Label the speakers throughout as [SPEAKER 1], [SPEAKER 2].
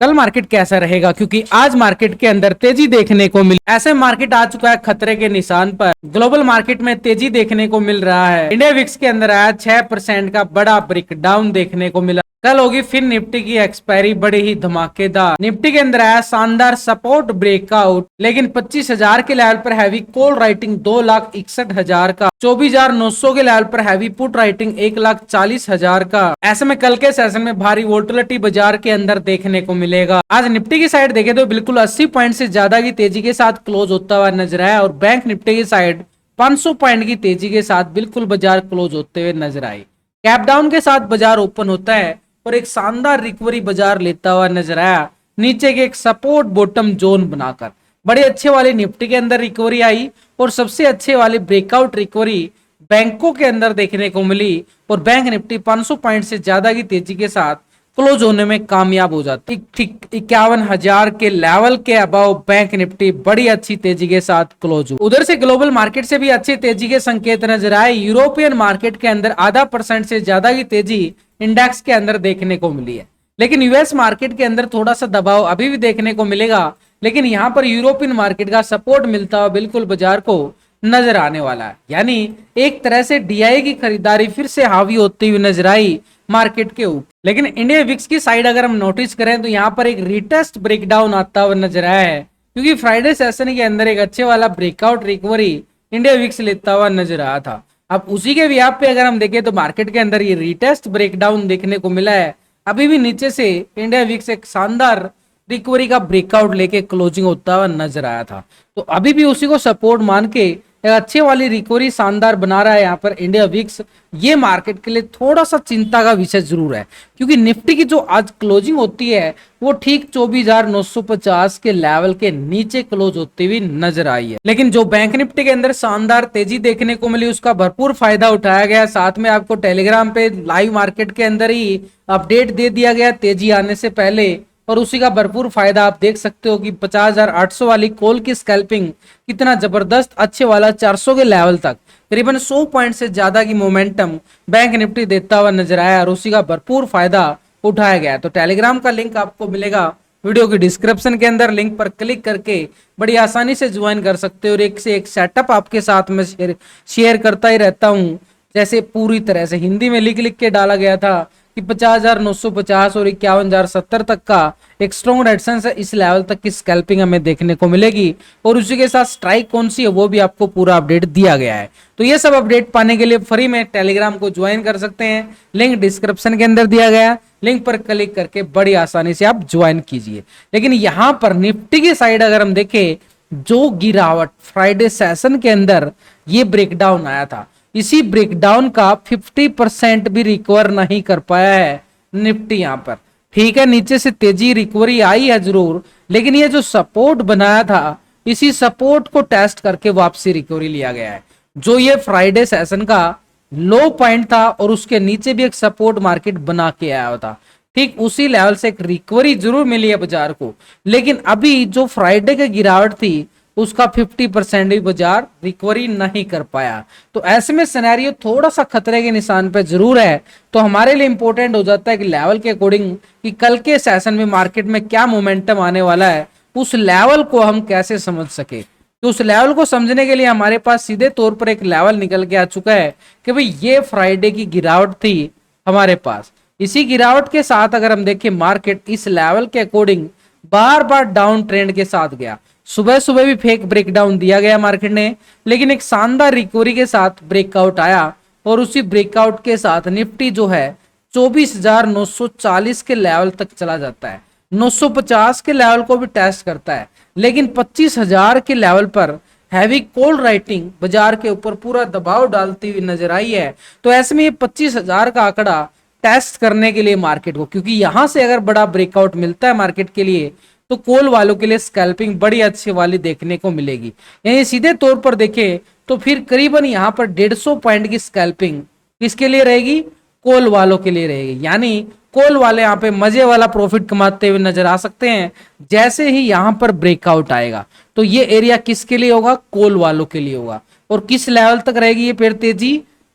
[SPEAKER 1] कल मार्केट कैसा रहेगा, क्योंकि आज मार्केट के अंदर तेजी देखने को मिली। ऐसे मार्केट आ चुका है खतरे के निशान पर। ग्लोबल मार्केट में तेजी देखने को मिल रहा है। इंडिया विक्स के अंदर आया 6% का बड़ा ब्रेक डाउन देखने को मिला। कल होगी फिर निफ्टी की एक्सपायरी, बड़ी ही धमाकेदार। निफ्टी के अंदर आया शानदार सपोर्ट ब्रेकआउट, लेकिन 25,000 के लेवल पर हैवी कॉल राइटिंग 2,61,000 का, 24,900 के लेवल पर हैवी पुट राइटिंग 1,40,000 का। ऐसे में कल के सेशन में भारी वोलेटिलिटी बाजार के अंदर देखने को मिलेगा। आज निफ्टी की साइड देखे तो बिल्कुल 80 पॉइंट से ज्यादा की तेजी के साथ क्लोज होता हुआ नजर आया, और बैंक निफ्टी की साइड 500 पॉइंट की तेजी के साथ बिल्कुल बाजार क्लोज होते हुए नजर आई। कैप डाउन के साथ बाजार ओपन होता है और एक शानदार रिकवरी बाजार लेता हुआ नजर आया, नीचे के एक सपोर्ट बॉटम जोन बनाकर। बड़े अच्छे वाली निफ्टी के अंदर रिकवरी आई, और सबसे अच्छे वाली ब्रेकआउट रिकवरी बैंकों के अंदर देखने को मिली, और बैंक निफ्टी 500 पॉइंट से ज्यादा की तेजी के साथ क्लोज होने में कामयाब हो जाती। ठीक 51,000 के लेवल के अबाव बैंक निफ्टी बड़ी अच्छी तेजी के साथ क्लोज हुई। उधर से ग्लोबल मार्केट से भी अच्छी तेजी के संकेत नजर आए। यूरोपियन मार्केट के अंदर आधा % से ज्यादा की तेजी इंडेक्स के अंदर देखने को मिली है, लेकिन यूएस मार्केट के अंदर थोड़ा सा दबाव अभी भी देखने को मिलेगा। लेकिन यहाँ पर यूरोपियन मार्केट का सपोर्ट मिलता हुआ बिल्कुल बाजार को नजर आने वाला है, यानी एक तरह से डीआई की खरीदारी फिर से हावी होती हुई नजर आई मार्केट के ऊपर। लेकिन इंडिया विक्स की साइड अगर हम नोटिस करें तो यहाँ पर एक रिटेस्ट ब्रेकडाउन आता हुआ नजर आया है, क्योंकि फ्राइडे सेशन के अंदर एक अच्छे वाला ब्रेकआउट रिकवरी इंडिया विक्स लेता हुआ नजर आया था। अब उसी के व्याप पे अगर हम देखें तो मार्केट के अंदर ये रिटेस्ट ब्रेकडाउन देखने को मिला है। अभी भी नीचे से इंडिया विक्स एक शानदार रिकवरी का ब्रेकआउट लेके क्लोजिंग होता हुआ नजर आया था, तो अभी भी उसी को सपोर्ट मान के एक अच्छे वाली रिकवरी शानदार बना रहा है यहाँ पर इंडिया विक्स। ये मार्केट के लिए थोड़ा सा चिंता का विषय जरूर है, क्योंकि निफ्टी की जो आज क्लोजिंग होती है वो ठीक 24,950 के लेवल के नीचे क्लोज होती हुई नजर आई है। लेकिन जो बैंक निफ्टी के अंदर शानदार तेजी देखने को मिली उसका भरपूर फायदा उठाया गया। साथ में आपको टेलीग्राम पे लाइव मार्केट के अंदर ही अपडेट दे दिया गया तेजी आने से पहले, और उसी का भरपूर फायदा आप देख सकते हो कि 50,800 वाली कॉल की स्कैल्पिंग कितना जबरदस्त अच्छे वाला 400 के लेवल तक करीबन 100 पॉइंट से ज्यादा की मोमेंटम बैंक निफ्टी देता हुआ नजर आया, और उसी का भरपूर फायदा उठाया गया। तो टेलीग्राम का लिंक आपको मिलेगा वीडियो की डिस्क्रिप्शन के अंदर, लिंक पर क्लिक करके बड़ी आसानी से ज्वाइन कर सकते हो, और एक से एक सेटअप आपके साथ में शेयर करता ही रहता हूँ। जैसे पूरी तरह से हिंदी में लिख लिख के डाला गया था कि 50,950 और 51,070 तक का एक स्ट्रॉन्ग रेजिस्टेंस है, इस लेवल तक की स्कैल्पिंग हमें देखने को मिलेगी, और उसी के साथ स्ट्राइक कौन सी है वो भी आपको पूरा अपडेट दिया गया है। तो ये सब अपडेट पाने के लिए फ्री में टेलीग्राम को ज्वाइन कर सकते हैं, लिंक डिस्क्रिप्शन के अंदर दिया गया, लिंक पर क्लिक करके बड़ी आसानी से आप ज्वाइन कीजिए। लेकिन यहाँ पर निफ्टी की साइड अगर हम देखें, जो गिरावट फ्राइडे सेशन के अंदर ये ब्रेकडाउन आया था, इसी ब्रेकडाउन का 50% भी रिकवर नहीं कर पाया है निफ्टी। यहाँ पर ठीक है, नीचे से तेजी रिकवरी आई है जरूर, लेकिन ये जो सपोर्ट बनाया था इसी सपोर्ट को टेस्ट करके वापसी रिकवरी लिया गया है। जो ये फ्राइडे सेशन का लो पॉइंट था और उसके नीचे भी एक सपोर्ट मार्केट बना के आया था, ठीक उसी लेवल से एक रिकवरी जरूर मिली है बाजार को। लेकिन अभी जो फ्राइडे की गिरावट थी उसका 50% भी बाजार रिकवरी नहीं कर पाया, तो ऐसे में सिनेरियो थोड़ा सा खतरे के निशान पे जरूर है। तो हमारे लिए इंपॉर्टेंट हो जाता है कि लेवल के अकॉर्डिंग कि कल के सेशन में मार्केट में क्या मोमेंटम आने वाला है, उस लेवल को हम कैसे समझ सके। तो उस लेवल को समझने के लिए हमारे पास सीधे तौर पर एक लेवल निकल के आ चुका है कि भाई ये फ्राइडे की गिरावट थी हमारे पास। इसी गिरावट के साथ अगर हम देखें मार्केट इस लेवल के अकॉर्डिंग बार बार डाउन ट्रेंड के साथ गया। सुबह सुबह भी फेक ब्रेकडाउन दिया गया मार्केट ने, लेकिन एक शानदार रिकवरी के साथ ब्रेकआउट आया, और उसी ब्रेकआउट के साथ निफ्टी जो है 24,940 के लेवल तक चला जाता है, 950 के लेवल को भी टेस्ट करता है, लेकिन 25,000 के लेवल पर हैवी कॉल राइटिंग बाजार के ऊपर पूरा दबाव डालती हुई नजर आई है। तो ऐसे में ये 25,000 का आंकड़ा टेस्ट करने के लिए मार्केट को, क्योंकि यहां से अगर बड़ा ब्रेकआउट मिलता है मार्केट के लिए तो कॉल वालों के लिए स्कैल्पिंग बड़ी अच्छी वाली देखने को मिलेगी। यानी सीधे तौर पर देखें तो फिर करीबन यहाँ पर 150 पॉइंट की स्कैल्पिंग किसके लिए रहेगी, कॉल वालों के लिए रहेगी। यानी कॉल वाले यहाँ पे मजे वाला प्रॉफिट कमाते हुए नजर आ सकते हैं। जैसे ही यहाँ पर ब्रेकआउट आएगा तो ये एरिया किसके लिए होगा, कॉल वालों के लिए होगा। और किस लेवल तक रहेगी ये फिर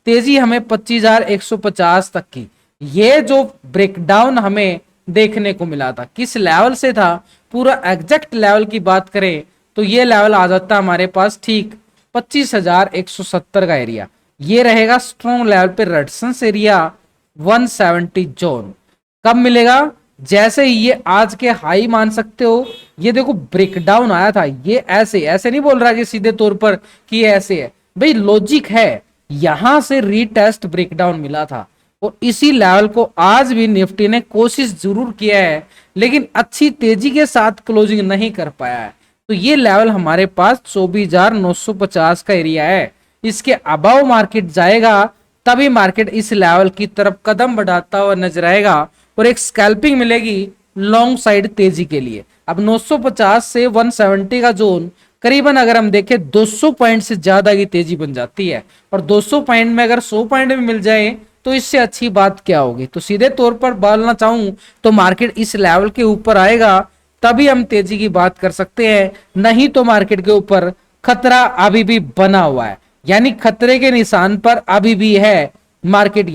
[SPEAKER 1] तेजी हमें 25,150 तक की। ये जो ब्रेकडाउन हमें देखने को मिला था। किस लेवल से था, पूरा एग्जैक्ट लेवल की बात करें तो ये लेवल आ जाता है हमारे पास ठीक 25,170 का एरिया। ये रहेगा स्ट्रॉन्ग लेवल पे रेजिस्टेंस एरिया 170 जोन। कब मिलेगा, जैसे ही ये आज के हाई मान सकते हो, ये देखो ब्रेकडाउन आया था, ये ऐसे ऐसे नहीं बोल रहा कि सीधे तौर पर कि ये ऐसे है, भाई लॉजिक है, यहां से रीटेस्ट ब्रेकडाउन मिला था और इसी लेवल को आज भी निफ्टी ने कोशिश जरूर किया है लेकिन अच्छी तेजी के साथ क्लोजिंग नहीं कर पाया है। तो ये लेवल हमारे पास 24,950 का एरिया है। इसके अबाव मार्केट जाएगा तभी मार्केट इस लेवल की तरफ कदम बढ़ाता हुआ नजर आएगा और एक स्कैल्पिंग मिलेगी लॉन्ग साइड तेजी के लिए। अब 950 से 170 का जोन करीबन अगर हम देखें 200 पॉइंट से ज्यादा की तेजी बन जाती है और 200 पॉइंट में अगर 100 पॉइंट में मिल जाए तो इससे अच्छी बात क्या होगी। तो सीधे तौर पर बोलना चाहूं तो मार्केट इस लेवल के ऊपर आएगा तभी हम तेजी की बात कर सकते हैं, नहीं तो मार्केट के ऊपर खतरा अभी भी बना हुआ है, यानी खतरे के निशान पर अभी भी है मार्केट।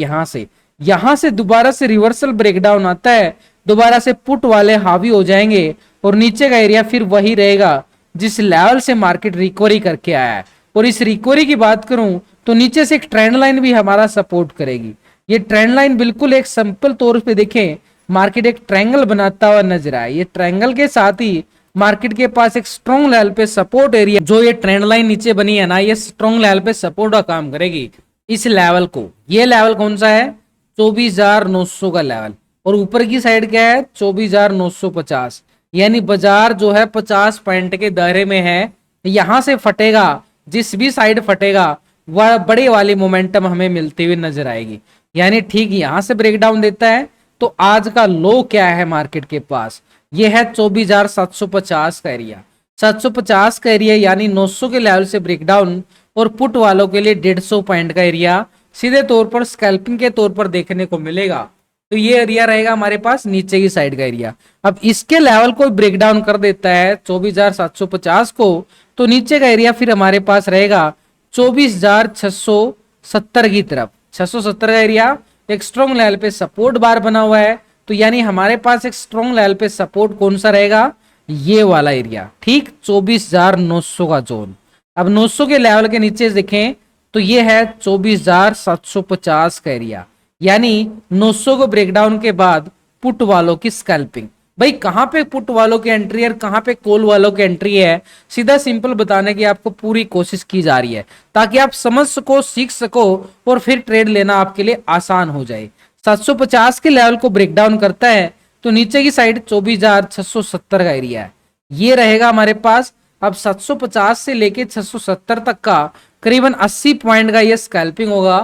[SPEAKER 1] यहां से दोबारा से रिवर्सल ब्रेकडाउन आता है, दोबारा से पुट वाले हावी हो जाएंगे और नीचे का एरिया फिर वही रहेगा जिस लेवल से मार्केट रिकवरी करके आया है। और इस रिकवरी की बात करूं तो नीचे से एक ट्रेंड लाइन भी हमारा सपोर्ट करेगी। ये ट्रेंड लाइन बिल्कुल एक सिंपल तौर पे देखें, मार्केट एक ट्रायंगल बनाता हुआ नजर आए, ये ट्रायंगल के साथ ही मार्केट के पास एक स्ट्रॉन्ग लेवल पे सपोर्ट एरिया, जो ये ट्रेंड लाइन नीचे बनी है ना, ये स्ट्रॉन्ग लेवल पे सपोर्ट का काम करेगी इस लेवल को। ये लेवल कौन सा है, 24,900 का लेवल, और ऊपर की साइड क्या है 24,950, यानी बाजार जो है 50 पॉइंट के दायरे में है। यहां से फटेगा, जिस भी साइड फटेगा वह बड़े वाली मोमेंटम हमें मिलती हुई नजर आएगी। यानी ठीक यहां से ब्रेकडाउन देता है तो आज का लो क्या है मार्केट के पास, ये है 24,750 का एरिया। 750 का एरिया यानी 900 के लेवल से ब्रेकडाउन और पुट वालों के लिए 150 पॉइंट का एरिया सीधे तौर पर स्कैल्पिंग के तौर पर देखने को मिलेगा। तो ये एरिया रहेगा हमारे पास नीचे की साइड का एरिया। अब इसके लेवल को ब्रेकडाउन कर देता है 24,750 को, तो नीचे का एरिया फिर हमारे पास रहेगा 24,670 की तरफ। 670 का एरिया एक स्ट्रॉन्ग लेवल पे सपोर्ट बार बना हुआ है, तो यानी हमारे पास एक स्ट्रॉन्ग लेवल पे सपोर्ट कौन सा रहेगा, ये वाला एरिया, ठीक 24,900 का जोन। अब 900 के लेवल के नीचे देखें तो ये है 24,750 का एरिया, यानी 900 को ब्रेकडाउन के बाद पुट वालों की स्कैल्पिंग। भाई कहां पे पुट वालों की एंट्री है और कहां पे कॉल वालों की एंट्री है, सीधा सिंपल बताने की आपको पूरी कोशिश की जा रही है ताकि आप समझ सको, सीख सको और फिर ट्रेड लेना आपके लिए आसान हो जाए। 750 के लेवल को ब्रेकडाउन करता है तो नीचे की साइड 24,670 का एरिया है, ये रहेगा हमारे पास। अब 750 से लेके 670 तक का करीबन 80 पॉइंट का ये स्कैल्पिंग होगा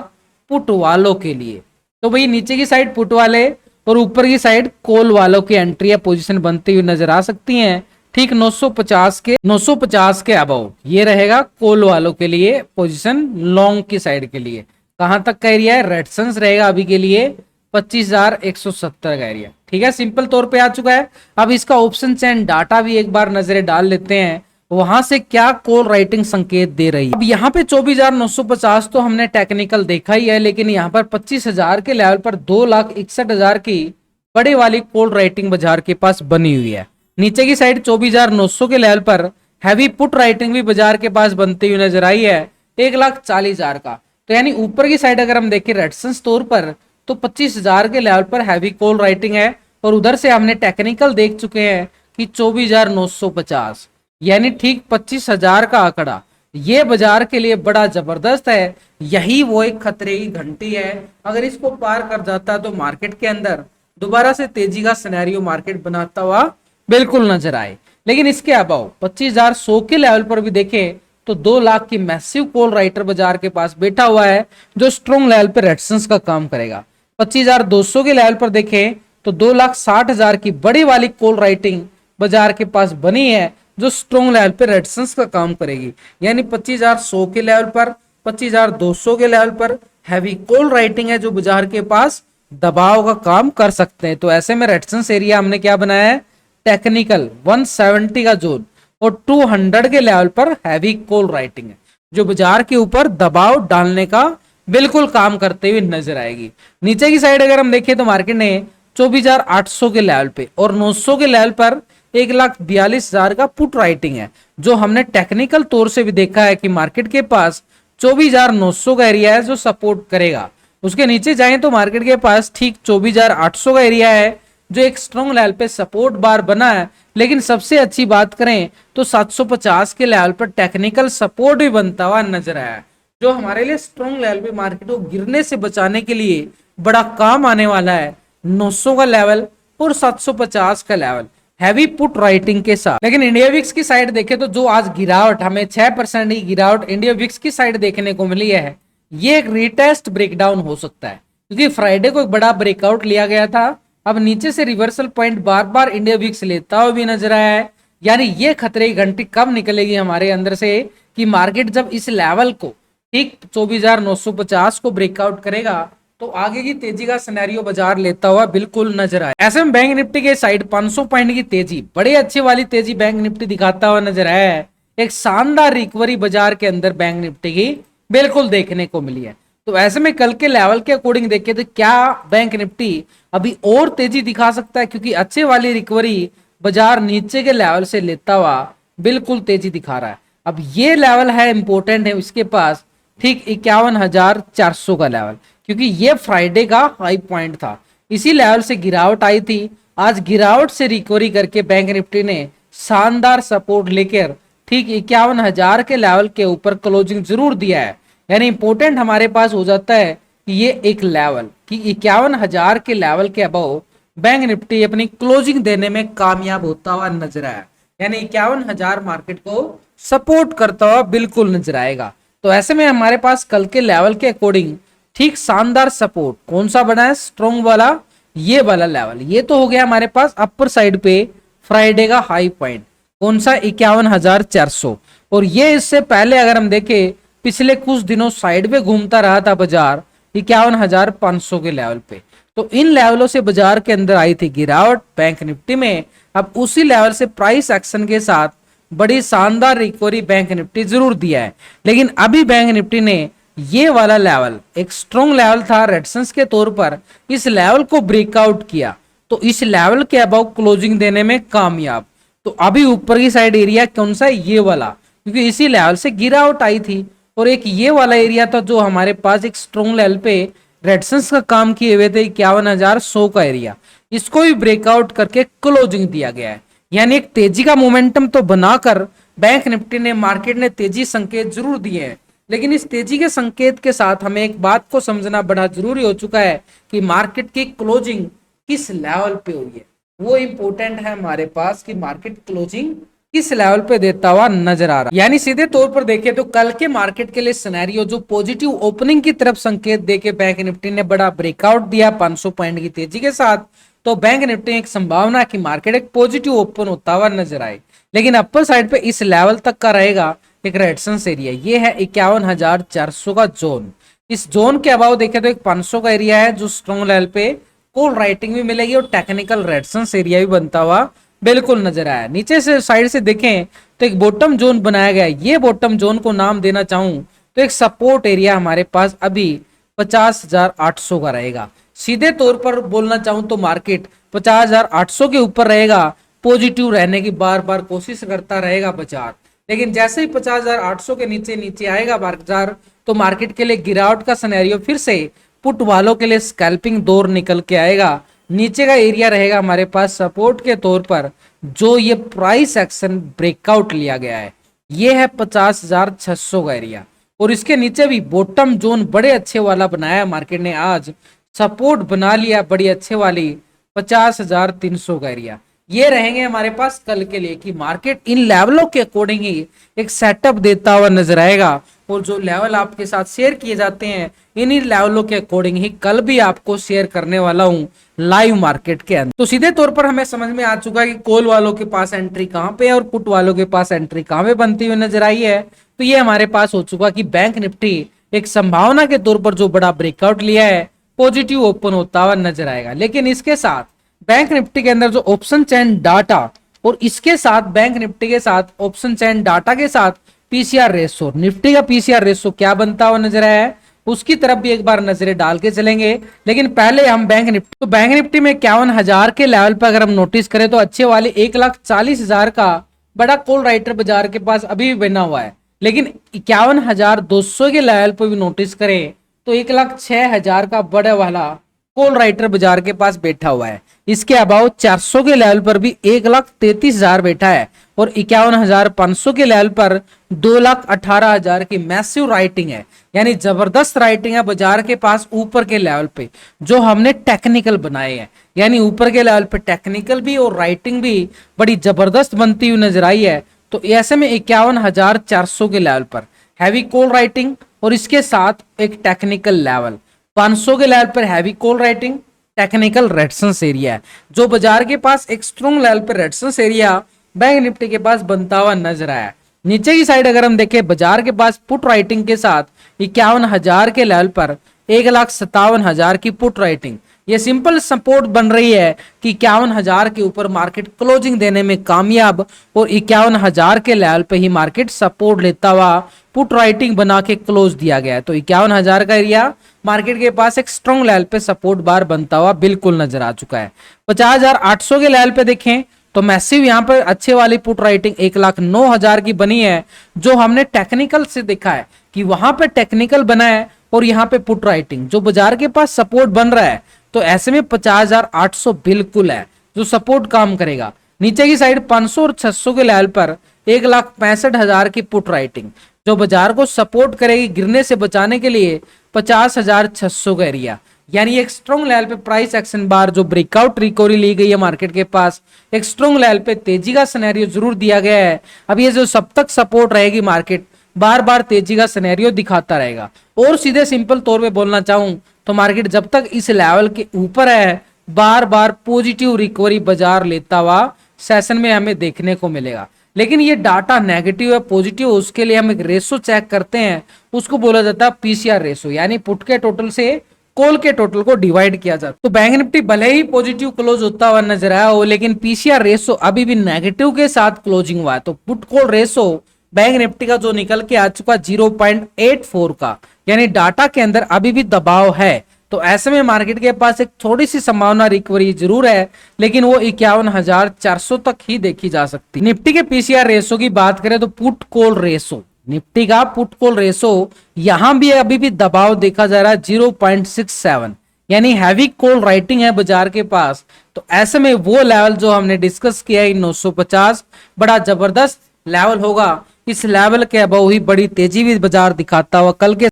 [SPEAKER 1] पुट वालों के लिए। तो भाई नीचे की साइड पुट वाले और ऊपर की साइड कॉल वालों की एंट्री या पोजीशन बनती हुई नजर आ सकती हैं। ठीक 950 के अबव ये रहेगा कॉल वालों के लिए पोजीशन, लॉन्ग की साइड के लिए कहां तक का एरिया है, रेजिस्टेंस रहेगा अभी के लिए 25,170 का एरिया। ठीक है, सिंपल तौर पे आ चुका है। अब इसका ऑप्शन चेन डाटा भी एक बार नजरे डाल लेते हैं, वहां से क्या कॉल राइटिंग संकेत दे रही है। अब यहाँ पे 24,950 तो हमने टेक्निकल देखा ही है, लेकिन यहाँ पर 25,000 के लेवल पर 2,61,000 की बड़े वाली कॉल राइटिंग बाजार के पास बनी हुई है। नीचे की साइड 24,900 के लेवल पर हैवी पुट राइटिंग भी बाजार के पास बनती हुई नजर आई है 1,40,000 का। तो यानी ऊपर की साइड अगर हम देखें रेजिस्टेंस तौर पर तो 25,000 के लेवल पर हैवी कॉल राइटिंग है, और उधर से हमने टेक्निकल देख चुके हैं कि 24,950 यानी ठीक 25,000 का आंकड़ा ये बाजार के लिए बड़ा जबरदस्त है। यही वो एक खतरे की घंटी है, अगर इसको पार कर जाता तो मार्केट के अंदर दोबारा से तेजी का सिनेरियो मार्केट बनाता हुआ बिल्कुल नजर आए। लेकिन इसके अबाव 25,100 के लेवल पर भी देखें तो 2 लाख की मैसिव कॉल राइटर बाजार के पास बैठा हुआ है जो स्ट्रॉन्ग लेवल पर रेजिस्टेंस का काम करेगा। 25,200 के लेवल पर देखें तो 2,60,000 की बड़ी वाली कॉल राइटिंग बाजार के पास बनी है जो स्ट्रॉन्ग लेवल पे रेजिस्टेंस का काम करेगी। यानी 25,100 के लेवल पर 25,200 के लेवल पर हैवी कॉल राइटिंग है जो बाजार के पास दबाव का काम कर सकते हैं। तो ऐसे में रेजिस्टेंस एरिया हमने क्या बनाया है, टेक्निकल 170 का जोन और 200 के लेवल पर हैवी कॉल राइटिंग है जो बाजार के ऊपर दबाव डालने का बिल्कुल काम करते हुए नजर आएगी। नीचे की साइड अगर हम देखें तो मार्केट ने 24,800 के लेवल पे और 900 के लेवल पर 1,42,000 का पुट राइटिंग है, जो हमने टेक्निकल तौर से भी देखा है कि मार्केट के पास 24,900 का एरिया है जो सपोर्ट करेगा। उसके नीचे जाएं तो मार्केट के पास ठीक 24,800 का एरिया है जो एक स्ट्रॉन्ग लेवल पे सपोर्ट बार बना है। लेकिन सबसे अच्छी बात करें तो 750 के लेवल पर टेक्निकल सपोर्ट भी बनता हुआ नजर आया, जो हमारे लिए स्ट्रॉन्ग लेवल पे मार्केट को गिरने से बचाने के लिए बड़ा काम आने वाला है। 900 का लेवल और 750 का लेवल हैवी पुट राइटिंग के साथ। लेकिन इंडिया विक्स की साइड देखें तो जो आज गिरावट हमें 6% की गिरावट इंडिया विक्स की साइड देखने को मिली है, ये एक रीटेस्ट ब्रेकडाउन हो सकता है, क्योंकि फ्राइडे को एक बड़ा ब्रेकआउट लिया गया था। अब नीचे से रिवर्सल पॉइंट बार बार इंडिया विक्स लेता हुआ भी नजर आया है। यानी ये खतरे की घंटी कब निकलेगी हमारे अंदर से कि मार्केट जब इस लेवल को ठीक 24,950 को ब्रेकआउट करेगा तो आगे की तेजी का सिनेरियो बाजार लेता हुआ बिल्कुल नजर आए। ऐसे में बैंक निफ्टी के साइड 500 पॉइंट की तेजी, बड़े अच्छे वाली तेजी बैंक निफ्टी दिखाता हुआ नजर आया है। एक शानदार रिकवरी बाजार के अंदर बैंक निफ्टी की बिल्कुल देखने को मिली है। तो ऐसे में कल के लेवल के अकॉर्डिंग देखें तो क्या बैंक निफ्टी अभी और तेजी दिखा सकता है, क्योंकि अच्छे वाली रिकवरी बाजार नीचे के लेवल से लेता हुआ बिल्कुल तेजी दिखा रहा है। अब ये लेवल है इंपॉर्टेंट है उसके पास ठीक 51,400 का लेवल, क्योंकि ये फ्राइडे का हाई पॉइंट था। इसी लेवल से गिरावट आई थी। आज गिरावट से रिकवरी करके बैंक निफ्टी ने शानदार सपोर्ट लेकर ठीक 51,000 के लेवल के ऊपर क्लोजिंग जरूर दिया है। यानी इंपॉर्टेंट हमारे पास हो जाता है कि ये एक लेवल कि 51,000 के लेवल के अबव बैंक निफ्टी अपनी क्लोजिंग देने में कामयाब होता हुआ नजर आया। यानी 51,000 मार्केट को सपोर्ट करता हुआ बिल्कुल नजर आएगा। तो ऐसे में हमारे पास कल के लेवल के अकॉर्डिंग ठीक शानदार सपोर्ट कौन सा बना है, स्ट्रॉन्ग वाला ये वाला लेवल। ये तो हो गया हमारे पास अपर साइड पे फ्राइडे का हाई पॉइंट कौन सा 51,400। और ये इससे पहले अगर हम देखें पिछले कुछ दिनों साइड पे घूमता रहा था बाजार 51,500 के लेवल पे। तो इन लेवलों से बाजार के अंदर आई थी गिरावट बैंक निफ्टी में। अब उसी लेवल से प्राइस एक्शन के साथ बड़ी शानदार रिकवरी बैंक निफ्टी जरूर दिया है। लेकिन अभी बैंक निफ्टी ने ये वाला लेवल एक स्ट्रॉन्ग लेवल था रेजिस्टेंस के तौर पर, इस लेवल को ब्रेकआउट किया तो इस लेवल के अबव क्लोजिंग देने में कामयाब। तो अभी ऊपर की साइड एरिया कौन सा है, ये वाला, क्योंकि इसी लेवल से गिरावट आई थी। और एक ये वाला एरिया था जो हमारे पास एक स्ट्रॉन्ग लेवल पे रेजिस्टेंस का काम किए हुए थे 51,100 का एरिया, इसको भी ब्रेकआउट करके क्लोजिंग दिया गया है। यानी एक तेजी का मोमेंटम तो बनाकर बैंक निफ्टी ने मार्केट ने तेजी संकेत जरूर दिए हैं। लेकिन इस तेजी के संकेत के साथ हमें एक बात को समझना बड़ा जरूरी हो चुका है कि मार्केट की क्लोजिंग किस लेवल पे हुई है, वो इंपॉर्टेंट है हमारे पास कि मार्केट क्लोजिंग किस लेवल पे देता हुआ नजर आ रहा है। यानी सीधे तौर पर देखें तो कल के मार्केट के लिए सिनेरियो जो पॉजिटिव ओपनिंग की तरफ संकेत देके बैंक निफ्टी ने बड़ा ब्रेकआउट दिया 500 पॉइंट की तेजी के साथ, तो बैंक निफ्टी एक संभावना कि मार्केट एक पॉजिटिव ओपन होता हुआ नजर आए। लेकिन अपर साइड पे इस लेवल तक का रहेगा एक रेजिस्टेंस एरिया, ये है 51,400 का जोन। इस जोन के अभाव देखें तो एक 500 का एरिया है जो स्ट्रॉन्ग लेवल पे कॉल राइटिंग भी मिलेगी और टेक्निकल रेजिस्टेंस एरिया भी बनता हुआ बिल्कुल नजर आया। नीचे से साइड से देखें तो एक बॉटम जोन बनाया गया है। ये बॉटम जोन को नाम देना चाहूं तो एक सपोर्ट एरिया हमारे पास अभी 50,800 का रहेगा। सीधे तौर पर बोलना चाहूं तो मार्केट 50,800 के ऊपर रहेगा, पॉजिटिव रहने की बार बार कोशिश करता रहेगा बाजार। लेकिन जैसे ही 50,800 के नीचे नीचे आएगा बाजार तो मार्केट के लिए गिरावट का सिनेरियो फिर से पुट वालों के लिए स्कैल्पिंग दौर निकल के आएगा। नीचे का एरिया रहेगा हमारे पास सपोर्ट के तौर पर जो ये प्राइस एक्शन ब्रेकआउट लिया गया है, ये है 50,600 का एरिया। और इसके नीचे भी बॉटम जोन बड़े अच्छे वाला बनाया मार्केट ने, आज सपोर्ट बना लिया बड़ी अच्छे वाली 50,300 का एरिया। ये रहेंगे हमारे पास कल के लिए कि मार्केट इन लेवलों के अकॉर्डिंग ही एक सेटअप देता हुआ नजर आएगा। और जो लेवल आपके साथ शेयर किए जाते हैं इन्हीं लेवलों के अकॉर्डिंग ही कल भी आपको शेयर करने वाला हूं लाइव मार्केट के अंदर। तो सीधे तौर पर हमें समझ में आ चुका है कि कॉल वालों के पास एंट्री कहां पे है और पुट वालों के पास एंट्री कहां पे बनती हुई नजर आई है। तो ये हमारे पास हो चुका कि बैंक निफ्टी एक संभावना के तौर पर जो बड़ा ब्रेकआउट लिया है पॉजिटिव ओपन होता हुआ नजर आएगा। लेकिन इसके साथ बैंक निफ्टी के अंदर जो ऑप्शन चैन डाटा और इसके साथ बैंक निफ्टी के साथ ऑप्शन चैन डाटा के साथ पीसीआर रेशो, निफ्टी का पीसीआर रेशो क्या बनता हुआ नजर आया है उसकी तरफ भी एक बार नजरें डाल के चलेंगे। लेकिन पहले हम बैंक निफ्टी, तो बैंक निफ्टी में 51,000 के लेवल पर अगर हम नोटिस करें तो अच्छे वाले 1,40,000 का बड़ा कॉल राइटर बाजार के पास अभी भी बना हुआ है। लेकिन 51,200 के लेवल पर भी नोटिस करें तो 1,06,000 का बड़ा वाला कॉल राइटर बाजार के पास बैठा हुआ है। इसके अबाउ 400 के लेवल पर भी 1,33,000 बैठा है और 51,500 के लेवल पर 2,18,000 की मैसिव राइटिंग है, यानी जबरदस्त राइटिंग है बाजार के पास ऊपर के लेवल पे जो हमने टेक्निकल बनाए हैं। यानी ऊपर के लेवल पे टेक्निकल भी और राइटिंग भी बड़ी जबरदस्त बनती हुई नजर आई है। तो ऐसे में 51,400 के लेवल पर हैवी कॉल राइटिंग और इसके साथ एक टेक्निकल लेवल 500 के लेवल पर heavy call writing technical resistance area है, जो बाजार के पास एक स्ट्रॉन्ग लेवल पर रेजिस्टेंस एरिया बैंक निफ्टी के पास बनता हुआ नजर आया। नीचे की साइड अगर हम देखें बाजार के पास पुट राइटिंग के साथ 51,000 के लेवल पर 1,57,000 की पुट राइटिंग, ये सिंपल सपोर्ट बन रही है कि 51,000 के ऊपर मार्केट क्लोजिंग देने में कामयाब और 51,000 के लेवल पे ही मार्केट सपोर्ट लेता हुआ पुट राइटिंग बना के क्लोज दिया गया है। तो 51,000 का एरिया मार्केट के पास एक स्ट्रॉन्ग लेवल पे सपोर्ट बार बनता हुआ बिल्कुल नजर आ चुका है। 50,800 के लेवल पे देखें तो मैसिव यहाँ पर अच्छे वाली पुट राइटिंग 1,09,000 की बनी है, जो हमने टेक्निकल से देखा है कि वहां पे टेक्निकल बना है और यहाँ पे पुट राइटिंग जो बाजार के पास सपोर्ट बन रहा है। तो ऐसे में 50,800 बिल्कुल है जो सपोर्ट काम करेगा। नीचे की साइड 500 और 600 के लेवल पर 1,65,000 की पुट राइटिंग जो बाजार को सपोर्ट करेगी गिरने से बचाने के लिए 50,600 का एरिया, यानी एक स्ट्रॉन्ग लेवल पे प्राइस एक्शन बार जो ब्रेकआउट रिकवरी ली गई है मार्केट के पास, एक स्ट्रॉन्ग लेवल पे तेजी का सिनेरियो जरूर दिया गया है। अब ये जो सब तक सपोर्ट रहेगी मार्केट बार बार तेजी का सिनेरियो दिखाता रहेगा। और सीधे सिंपल तौर पे बोलना चाहूं तो मार्केट जब तक इस लेवल के ऊपर है बार बार पॉजिटिव रिकवरी बाजार लेता हुआ सेशन में हमें देखने को मिलेगा। लेकिन ये डाटा नेगेटिव है पॉजिटिव, उसके लिए हम एक रेशो चेक करते हैं, उसको बोला जाता है पीसीआर रेशो, यानी पुट के टोटल से कॉल के टोटल को डिवाइड किया जाता है। तो बैंक निफ्टी भले ही पॉजिटिव क्लोज होता हुआ नजर आया हो, लेकिन पीसीआर रेशो अभी भी नेगेटिव के साथ क्लोजिंग हुआ है। तो put call ratio bank Nifty का जो निकल के आ चुका 0.84 का, यानी डाटा के अंदर अभी भी दबाव है। तो ऐसे में मार्केट के पास एक थोड़ी सी संभावना रिकवरी जरूर है, लेकिन वो 51,400 तक ही देखी जा सकती है। निफ्टी के पीसीआर रेशो की बात करें तो पुट कॉल रेशो, निफ्टी का पुट कॉल रेशो यहां भी अभी भी दबाव देखा जा रहा है 0.67, यानी हैवी कॉल राइटिंग है बाजार के पास। तो ऐसे में वो लेवल जो हमने डिस्कस किया है 950 बड़ा जबरदस्त लेवल होगा। इस लेवल के अबव ही बड़ी तेजी भी बाजार दिखाता हुआ कल के